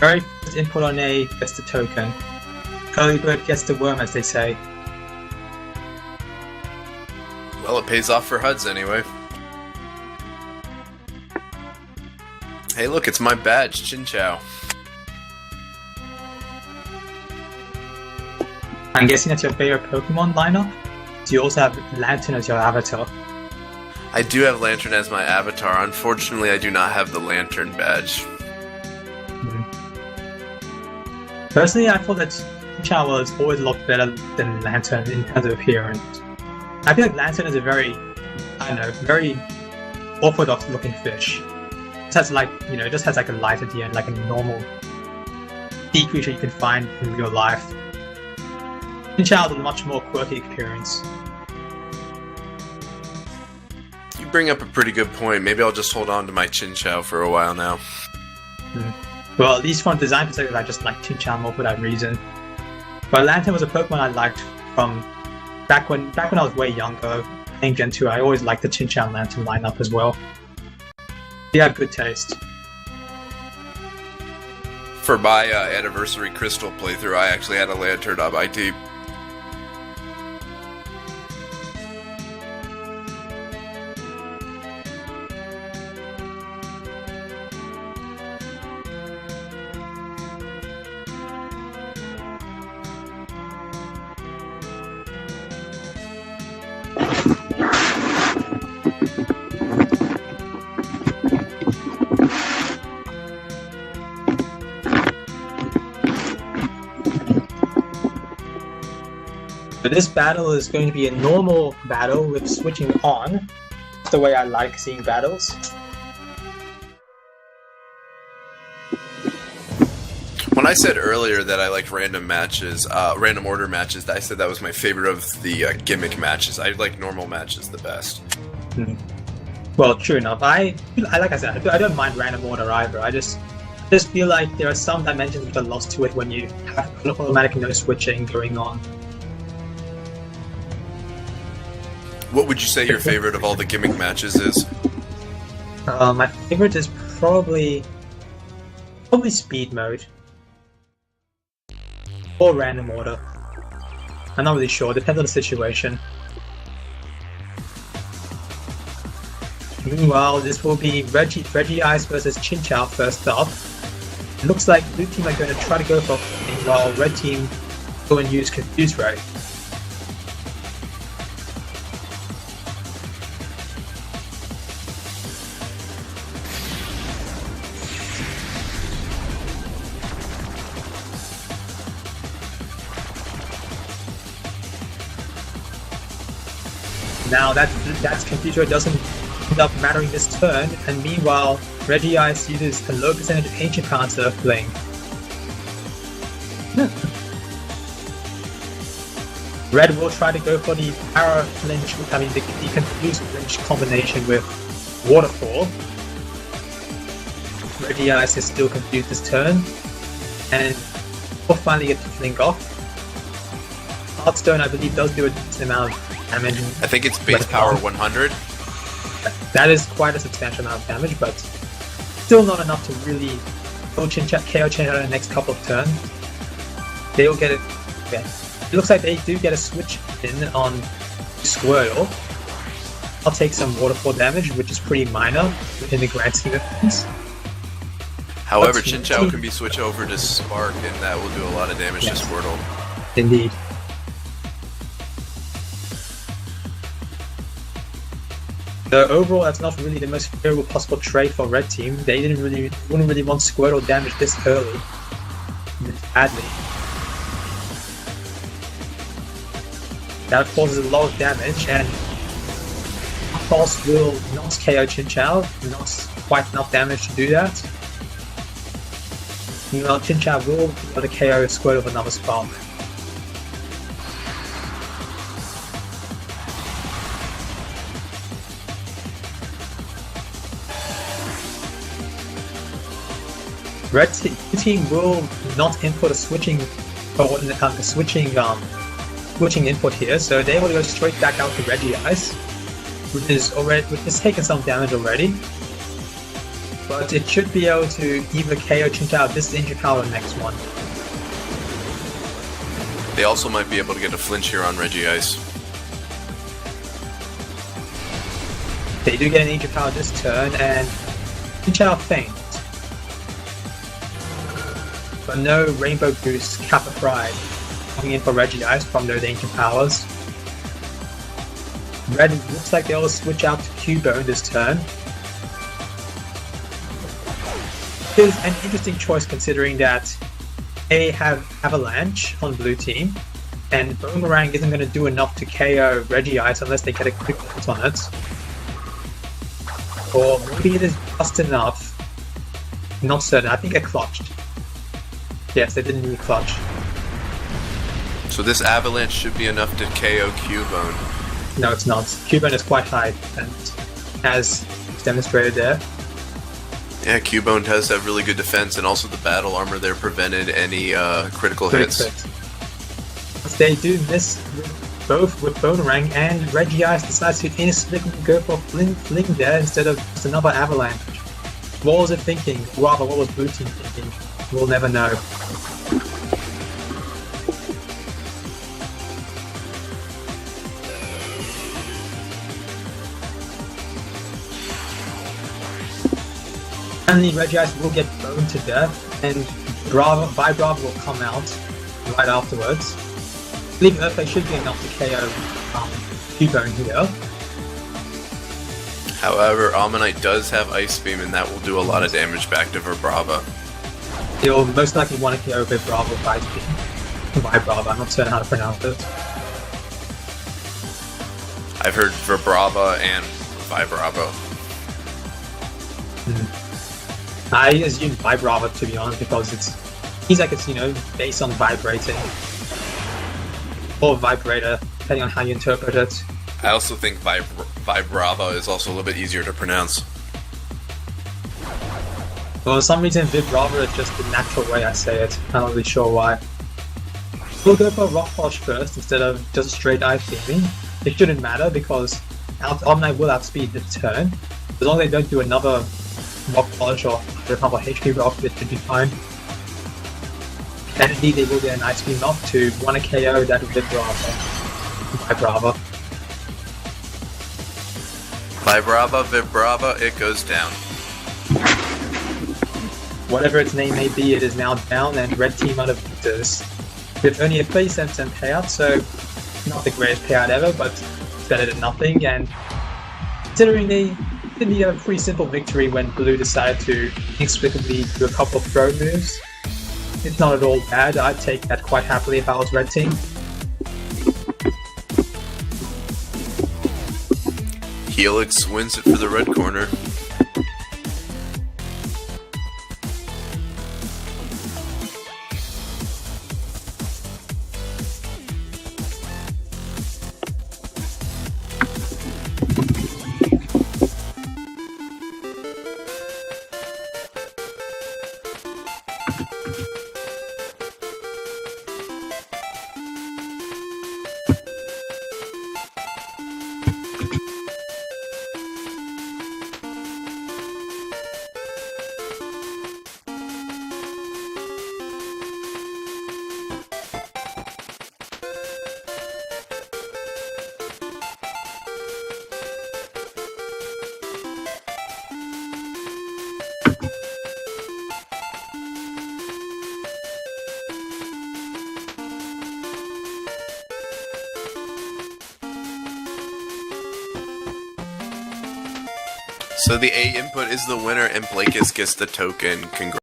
Very first input on A gets the token. Early bird gets the worm, as they say. Well, it pays off for HUDs anyway. Hey look, it's my badge, Chinchou. I'm guessing that's your favorite Pokemon lineup? Do you also have Lantern as your avatar? I do have Lantern as my avatar. Unfortunately, I do not have the Lantern badge. Personally, I thought that Chinchou was always a lot better than Lantern in terms of appearance. I feel like Lantern is a very orthodox looking fish. It has just has like a light at the end, like a normal sea creature you can find in real life. Chinchou has a much more quirky appearance. You bring up a pretty good point. Maybe I'll just hold on to my Chinchou for a while now. Well, at least from a design perspective, I just like Chinchou more for that reason. But Lantern was a Pokemon I liked from back when I was way younger, playing Gen 2. I always liked the Chinchou and Lantern lineup as well. They have good taste. For my anniversary Crystal playthrough, I actually had a Lantern on my team. So this battle is going to be a normal battle with switching on. That's the way I like seeing battles. When I said earlier that I liked random matches, random order matches, I said that was my favorite of the gimmick matches. I like normal matches the best. Well, true enough. I like I said, I don't mind random order either. I just feel like there are some dimensions which are lost to it when you have automatic no switching going on. What would you say your favorite of all the gimmick matches is? My favorite is probably speed mode. Or random order. I'm not really sure, depends on the situation. Meanwhile, this will be Regice versus Chinchou first up. It looks like blue team are going to try to go for Fling, while red team will use Confuse Ray. Now that's Confuse Ray doesn't end up mattering this turn, and meanwhile Regice uses a low percentage Ancient Power instead of Fling. Red will try to go for the Power Flinch, the Confuse Flinch combination with Waterfall. Regice is still confused this turn, and will finally get to Fling off. Heartstone, I believe, does do a decent amount of damage. I think it's base power 100. That is quite a substantial amount of damage, but still not enough to really KO Chinchou in the next couple of turns. They will get it. Okay. It looks like they do get a switch in on Squirtle. I'll take some waterfall damage, which is pretty minor in the grand scheme of things. However, Chinchou can be switched over to Spark, and that will do a lot of damage to Squirtle. Indeed. So overall, that's not really the most favorable possible trade for red team. They wouldn't really want Squirtle damage this early, this badly. That causes a lot of damage, and Pulse will not KO Chinchou, not quite enough damage to do that. Meanwhile, Chinchou will be able to KO Squirtle with another Spark. Red team will not input a switching input here, so they will go straight back out to Regice, which has taken some damage already. but it should be able to either KO Chinchou this injured power or next one. They also might be able to get a flinch here on Regice. They do get an injured power this turn, and Chinchou faint. But no Rainbow Boost Kappa Pride coming in for Regice from those ancient powers. Red looks like they'll switch out to Cubone this turn. It is an interesting choice considering that they have Avalanche on blue team, and Boomerang isn't going to do enough to KO Regice unless they get a quick hit on it. Or maybe it is just enough. Not certain. I think it clutched. Yes, they didn't need clutch. So this Avalanche should be enough to KO Cubone. No, it's not. Cubone is quite high, and as demonstrated there. Yeah, Cubone does have really good defense, and also the battle armor there prevented any critical hits. But they do miss both with Boomerang, and Regice decides to inexplicably go for Fling there instead of just another Avalanche. What was it thinking? Rather, what was Blue Team thinking? We'll never know. Finally, Regice will get boned to death, and Vibrava will come out right afterwards. I believe Earthquake should be enough to KO Cubone here. However, Omanyte does have Ice Beam, and that will do a lot of damage back to Vibrava. He'll most likely want to KO Vibrava with Ice Beam. Vibrava, I'm not certain how to pronounce it. I've heard Vibrava and Vibrava. I assume Vibrava, to be honest, because he's like it's based on vibrating or vibrator, depending on how you interpret it. I also think Vibrava is also a little bit easier to pronounce. Well, for some reason Vibrava is just the natural way I say it. I'm not really sure why. We'll go for Rock Polish first instead of just straight Ice Beaming. It shouldn't matter because Omanyte will outspeed this turn. As long as they don't do another Rock Polish or another HP Rock, it should be fine. And indeed, they will get an Ice Beam off to want to KO that Vibrava. Vibrava, it goes down. Whatever its name may be, it is now down, and red team are the victors. With only a 37% payout, so not the greatest payout ever, but better than nothing. And considering they did need a pretty simple victory when blue decided to inexplicably do a couple of throw moves, it's not at all bad. I'd take that quite happily if I was red team. Helix wins it for the red corner. So the A input is the winner, and Blakis gets the token. Congrats.